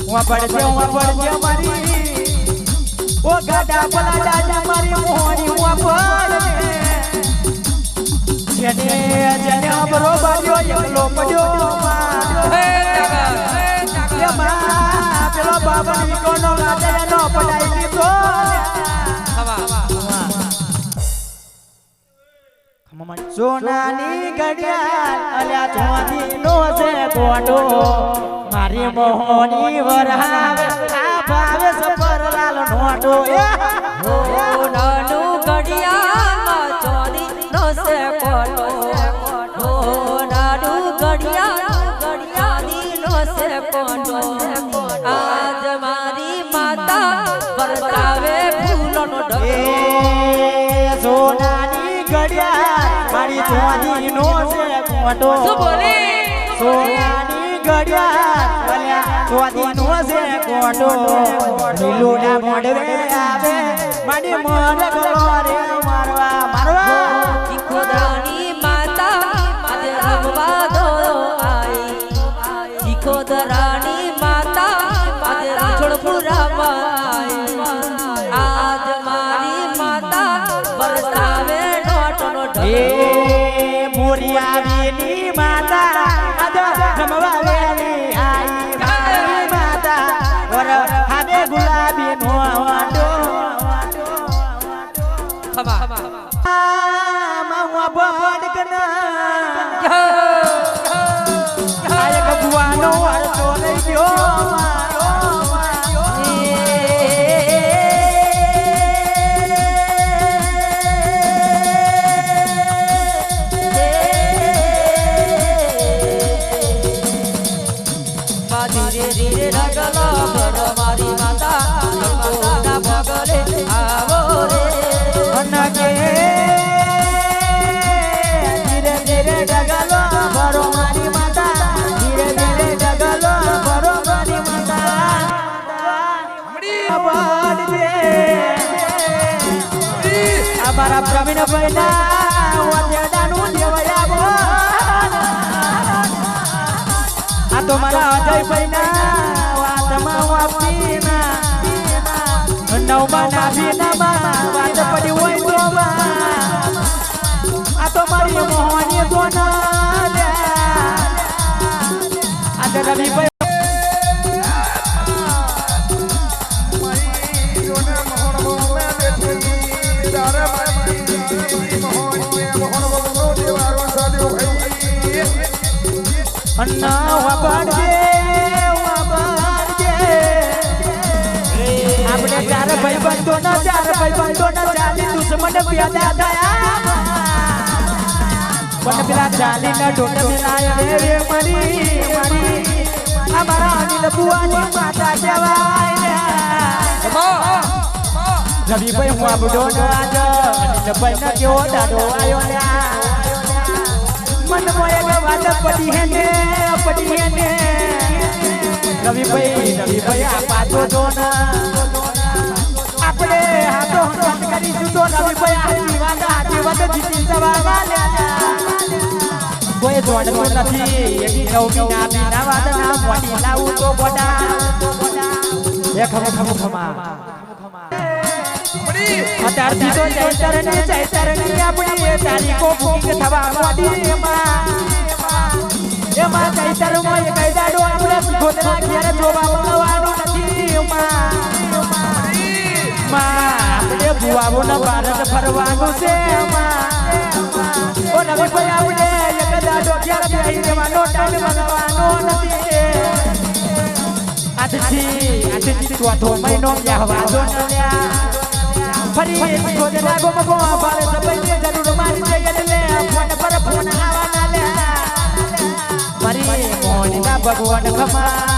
પડજે મારી ઓ ગાડા પલાડા મારી મોહની પડજે જેને બરોબર એકલો પડ્યો પેલો બાબા વિકોનો લાડનો પડાઈ દીધો સોનાની ઘડિયાળ અલ્યા ચોથી નો છે કોટો મારી મોહની વરહાવે આ ભાવે સફરલાલ નોટો નાનું ઘડિયાળ ચોથી નો છે કોટો નાનું ઘડિયાળ નો છે કોટો આજ મારી માતા વરસાવે ફૂલોનો ઢગલો સોનાની ઘડિયાળ મારી ચોથી નો છે કોટો સોનાની ઘડિયાળ અલ્યા ચોથી નો છે કોટો લીલુડા મોડવે આવે મારી મોર ગલોરે મારવા ચીખોદરાની માતા આજે રમવા દો આઈ ચીખોદરાની માતા આજે છોડપુરામાં આઈ આજ મારી માતા વરસાવે નોટનો ઢગલો મોરિયાવીની માતા આજ રમવા વેલી આઈ મારી માતા વર હાડે ગુલાબી નો વાડો માવા બડકના આય ગબવાનો અડતો લઈ ગયો ધીરે ધીરે ઢગલો ભરો મારી માતા ના ભગલે આવો રે અનકે ધીરે ધીરે ઢગલો ભરો મારી માતા ધીરે ધીરે ઢગલો ભરો મારી માતા અમારા પ્રવીણ ભાઈના વાદ્યડાનું દેવયા આ તો મારા અજય ભાઈના વાતમાં વાપીના નવમાં નાભીનામાં વાત પડી હોય તો આ તો મારી મોહની સોના આ તો રવિભાઈ અન્ના વાબડજે આપણે ચાર ભાઈબંધો ના ચાલી દુશ્મન પ્યાદા થયા પણ પેલા ચાલી ના ઢોંડ મિલાય રે મારી અમારા અનિલ બુવાની માતા કહેવાય રવિભાઈ હું આપડો આજ અનિલભાઈ ના કેવો દાડો આવ્યો મન મોય વાત પડી હે ને રવિભાઈ આ પાછો તો આપણે હાથો વાત કરીશું તો રવિભાઈ આજી વાત જીતી જવા કોઈ જોડતું નથી એની નવમીના બીના વાત ના મોટી લાવું તો બોડા એ ખમા અત્યારથી તો ચૈતરની આપણી તારીખો બુકિંગ થવા મોડી એમાં ચૈતરમાં એ કઈ દાડો આપણે ગોતરા ઘેર જોવા મળવાનું નથી આપણે ભુવાઓના ભારત ફરવાનું છે ઓ રવિભાઈ આપણે એક દાડો ઘેર બેહી રહેવાનો ટાઈમ મળવાનો નથી આજથી ચોથો મહિનો બેહવા દો ફરી ગોદરા ગોમગો ભારત ભાઈને જરૂર મારી છે એટલે ફોન પર ફોન આવવાના લે મારી મોહનના ભગવાન ખમા